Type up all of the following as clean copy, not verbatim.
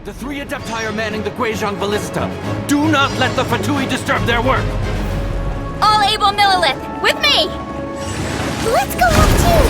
The 3 Adepti are manning the Guizhong Ballista. Do not let the Fatui disturb their work! All able Millilith, with me! Let's go help too!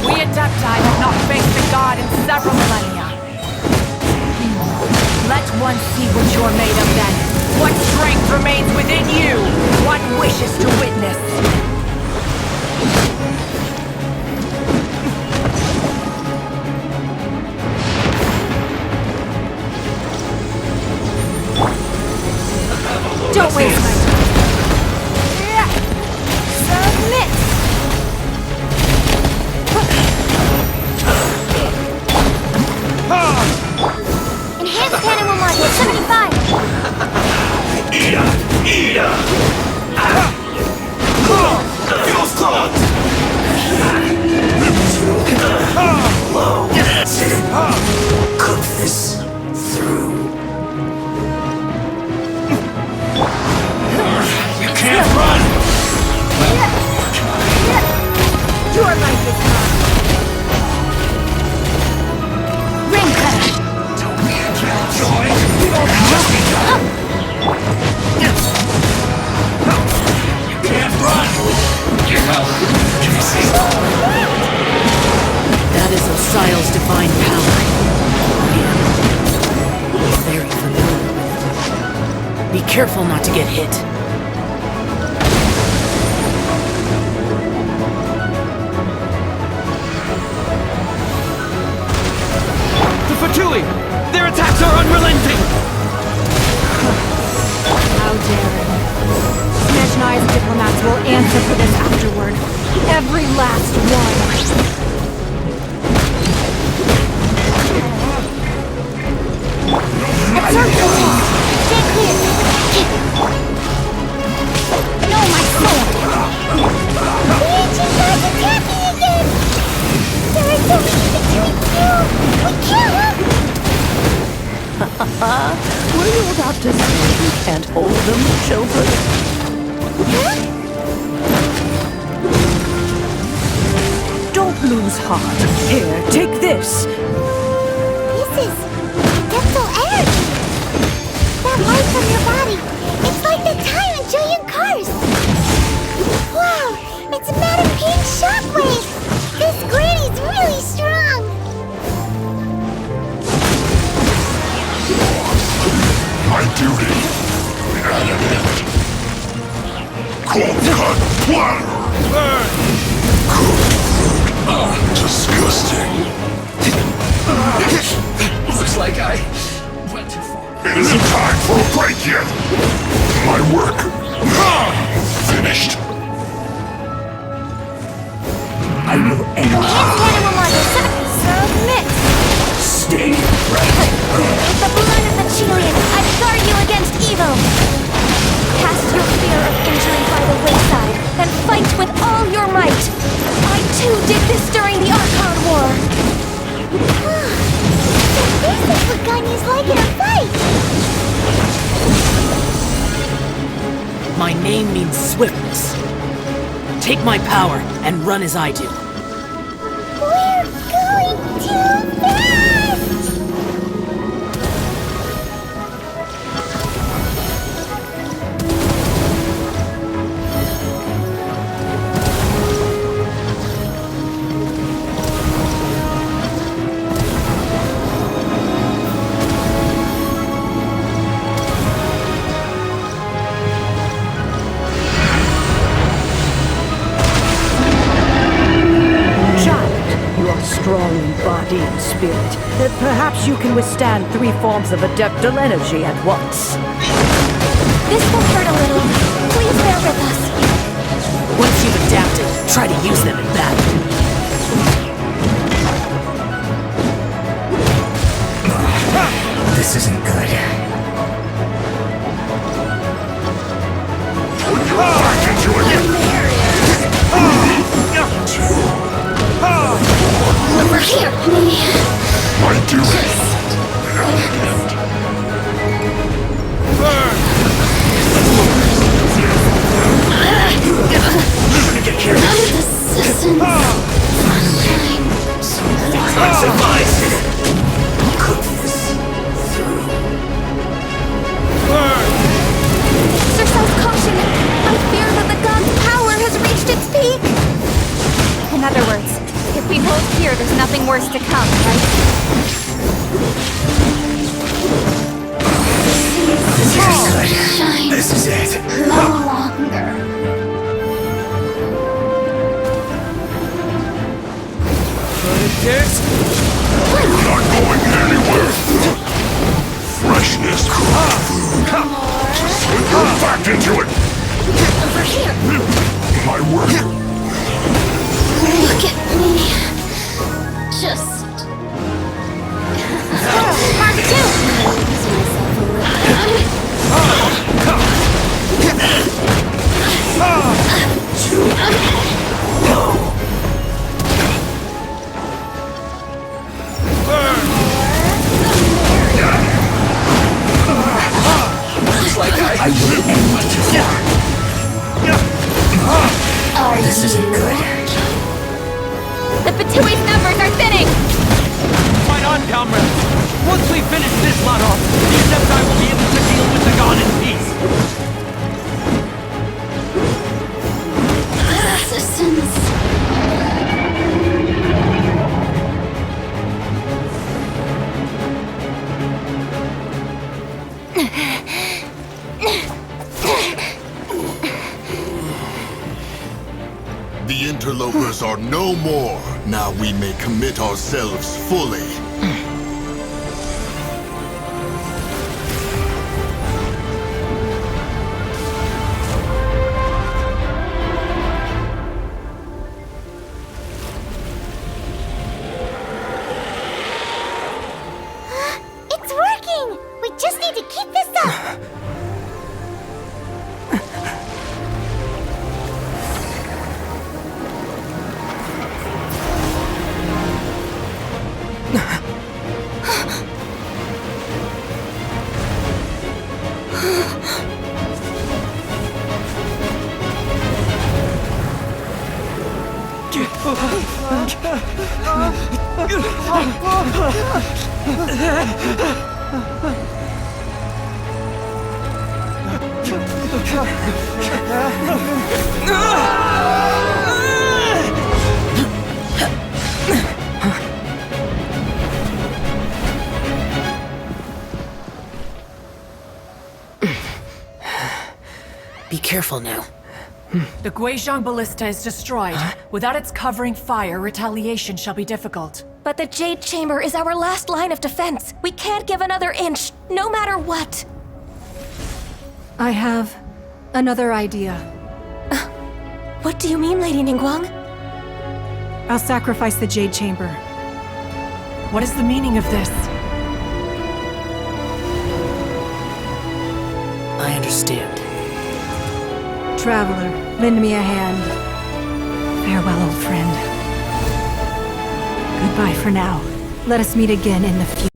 We Adepti have not faced the god in several millennia. Let one see what you're made of then. What strength remains within you? One wishes to witness. Don't waste my time. Submit! Enhanced animal module 75! Ida! Feel thought! Low. Cook this through. You can't run! Your life is mine. Ring cutter. Don't be a killjoy! Just begun! You can't run! That is Osial's divine power. He's very familiar with it. Be careful not to get hit. The Fatui! Their attacks are unrelenting! How daring. Snezhnai's diplomats will answer for this afterward. Every last one. Observe the wall! Stay clear! No, my sword! The ancient gods attacking again! There is so many between you! We can't help! Were you about to say you can't hold them, children? Huh? Don't lose heart. Here, take this. This is dental energy! That light from your body, it's like the time in Julian Cars! Wow, it's a matter pink shockwave! This granny's really strong! My duty. Cold cut water. Burn. Disgusting. Looks like I went too far. It isn't time for a break yet. My work finished. I will end. Enhanced animal module 7. Submit! Stay right. With the blood of the Chilian, I guard you against evil! Cast your fear of injury by the wayside, and fight with all your might! I too did this during the Archon War! So this is what Ganya's like in a fight! My name means swiftness. Take my power and run as I do. We're going too fast! Strong in body and spirit. Perhaps you can withstand 3 forms of adeptal energy at once. This will hurt a little. Please bear with us. Once you've adapted, try to use them in battle. This isn't good. Back into it! Over here! My duty! Burn! Get careful! Suffice! Cook this. nothing worse to come, right? This is it. No longer. We're not going anywhere. Freshness, food. Just slip her back into it. Over here. My work. Look at me. Just... Mark 2! I will end you. This isn't good. The Fatui's numbers are thinning! Fight on, comrades! Once we finish this lot off, the Adepti will be able to deal with the God in peace! Resistance. The interlopers are no more. Now we may commit ourselves fully. It's working! We just need to keep this up! Be careful now. The Guizhong ballista is destroyed. Without its covering fire, retaliation shall be difficult. But the Jade Chamber is our last line of defense. We can't give another inch, no matter what. I have another idea. What do you mean, Lady Ningguang? I'll sacrifice the Jade Chamber. What is the meaning of this? I understand. Traveler, lend me a hand. Farewell, old friend. Goodbye for now. Let us meet again in the future.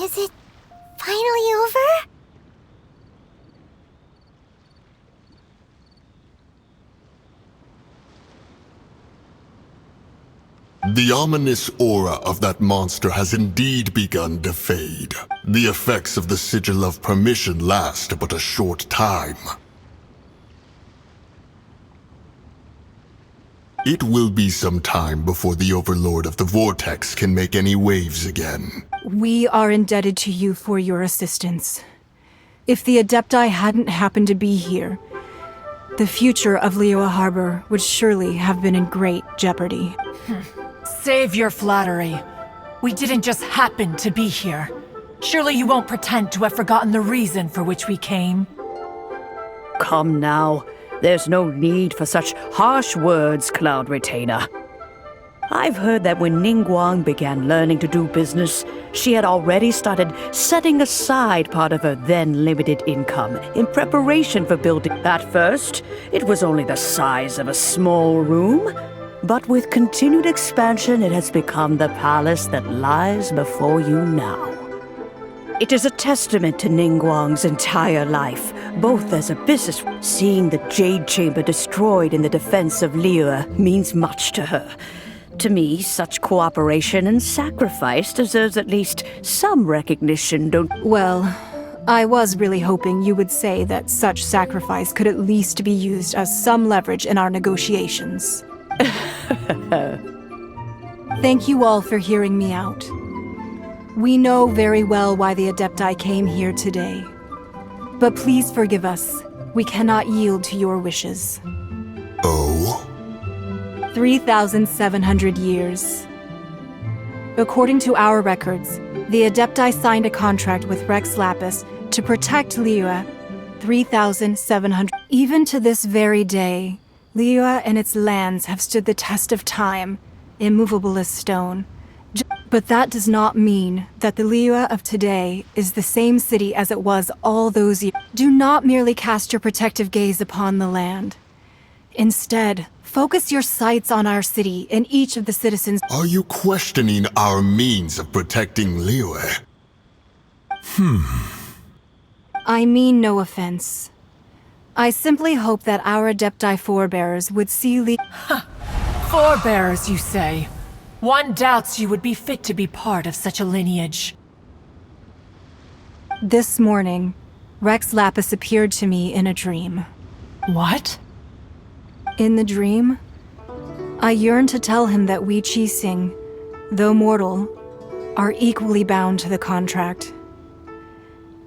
Is it finally over? The ominous aura of that monster has indeed begun to fade. The effects of the Sigil of Permission last but a short time. It will be some time before the Overlord of the Vortex can make any waves again. We are indebted to you for your assistance. If the Adepti hadn't happened to be here, the future of Liyue Harbor would surely have been in great jeopardy. Save your flattery. We didn't just happen to be here. Surely you won't pretend to have forgotten the reason for which we came. Come now. There's no need for such harsh words, Cloud Retainer. I've heard that when Ningguang began learning to do business, she had already started setting aside part of her then limited income in preparation for building. At first, it was only the size of a small room, but with continued expansion, it has become the palace that lies before you now. It is a testament to Ningguang's entire life, both as a business. Seeing the Jade Chamber destroyed in the defense of Liyue means much to her. To me, such cooperation and sacrifice deserves at least some recognition, don't... Well, I was really hoping you would say that such sacrifice could at least be used as some leverage in our negotiations. Thank you all for hearing me out. We know very well why the Adepti came here today. But please forgive us. We cannot yield to your wishes. Oh? 3,700 years. According to our records, the Adepti signed a contract with Rex Lapis to protect Liyue 3,700. Even to this very day, Liyue and its lands have stood the test of time, immovable as stone. But that does not mean that the Liyue of today is the same city as it was all those years. Do not merely cast your protective gaze upon the land. Instead, focus your sights on our city and each of the citizens. Are you questioning our means of protecting Liyue? I mean no offense. I simply hope that our Adepti forebears would see Forebears, you say? One doubts you would be fit to be part of such a lineage. This morning, Rex Lapis appeared to me in a dream. What? In the dream, I yearned to tell him that we Qixing, though mortal, are equally bound to the contract.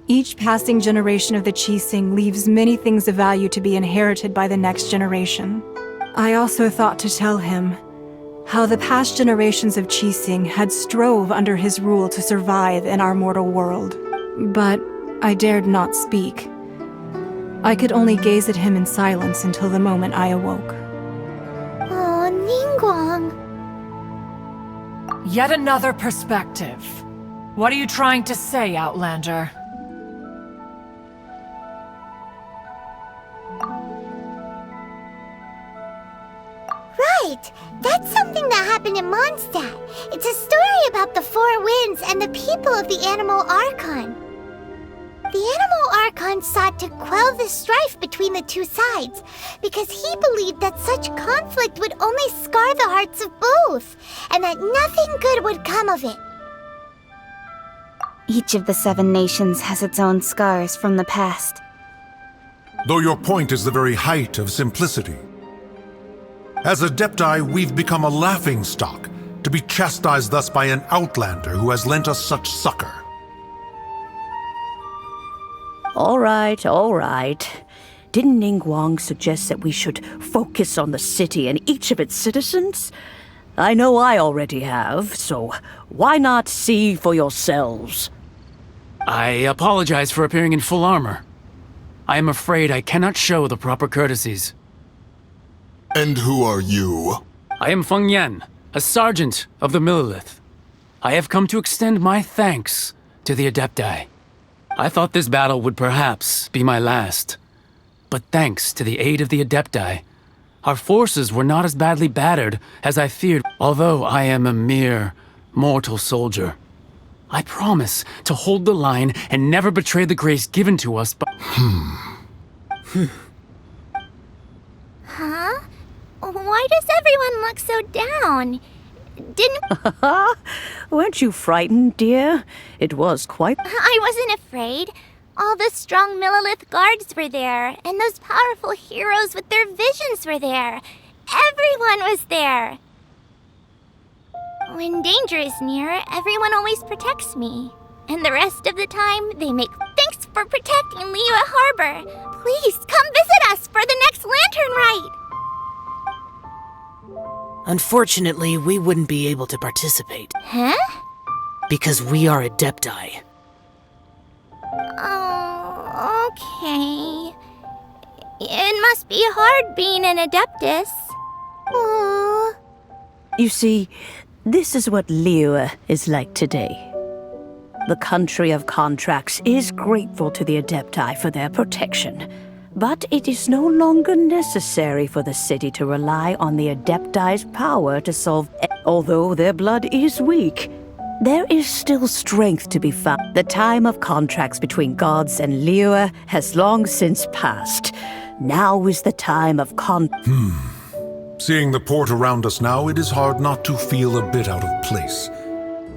Each passing generation of the Qixing leaves many things of value to be inherited by the next generation. I also thought to tell him how the past generations of Qixing had strove under his rule to survive in our mortal world. But I dared not speak. I could only gaze at him in silence until the moment I awoke. Oh, Ningguang. Yet another perspective. What are you trying to say, Outlander? Right! That's something that happened in Mondstadt. It's a story about the Four Winds and the people of the Animal Archon. The Animal Archon sought to quell the strife between the two sides, because he believed that such conflict would only scar the hearts of both, and that nothing good would come of it. Each of the 7 nations has its own scars from the past. Though your point is the very height of simplicity. As Adepti, we've become a laughingstock, to be chastised thus by an outlander who has lent us such succor. All right. Didn't Ningguang suggest that we should focus on the city and each of its citizens? I know I already have, so why not see for yourselves? I apologize for appearing in full armor. I am afraid I cannot show the proper courtesies. And who are you? I am Feng Yan, a sergeant of the Millilith. I have come to extend my thanks to the Adepti. I thought this battle would perhaps be my last. But thanks to the aid of the Adepti, our forces were not as badly battered as I feared, although I am a mere mortal soldier. I promise to hold the line and never betray the grace given to us by— Huh? Why does everyone look so down? Didn't... Weren't you frightened, dear? It was quite... I wasn't afraid. All the strong Millilith guards were there, and those powerful heroes with their visions were there. everyone was there. When danger is near, everyone always protects me. And the rest of the time, they make thanks for protecting Liyue Harbor. Please, come visit us for the next lantern rite. Unfortunately, we wouldn't be able to participate. Huh? Because we are Adepti. Oh, okay. It must be hard being an Adeptus. Aww. You see, this is what Liyue is like today. The country of contracts is grateful to the Adepti for their protection, but it is no longer necessary for the city to rely on the Adepti's power to solve. Although their blood is weak, there is still strength to be found. The time of contracts between gods and Liyue has long since passed. Now is the time of Seeing the port around us now, it is hard not to feel a bit out of place.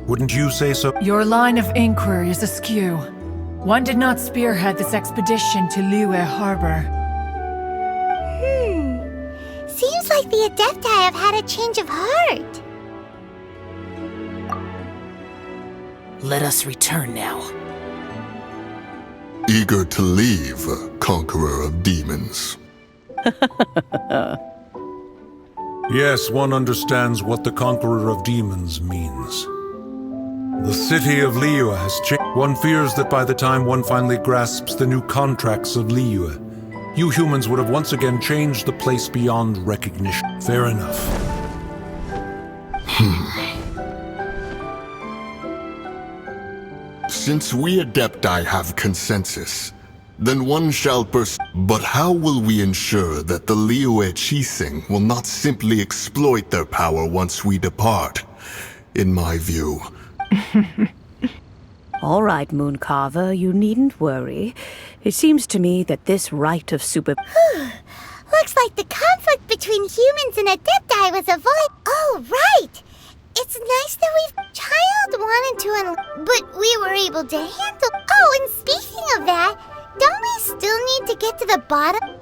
Wouldn't you say so? Your line of inquiry is askew. One did not spearhead this expedition to Liyue Harbor. Seems like the Adepti have had a change of heart. Let us return now. Eager to leave, conqueror of demons. Yes, one understands what the Conqueror of Demons means. The city of Liyue has changed. One fears that by the time one finally grasps the new contracts of Liyue, you humans would have once again changed the place beyond recognition. Fair enough. Since we Adepti have consensus, then one shall But how will we ensure that the Liyue Chising will not simply exploit their power once we depart? In my view. All right, Mooncarver, you needn't worry. It seems to me that this rite of Looks like the conflict between humans and Adepti was avoided. Oh, right! It's nice that Child wanted to but we were able to handle. Oh, and speaking of that, don't we still need to get to the bottom?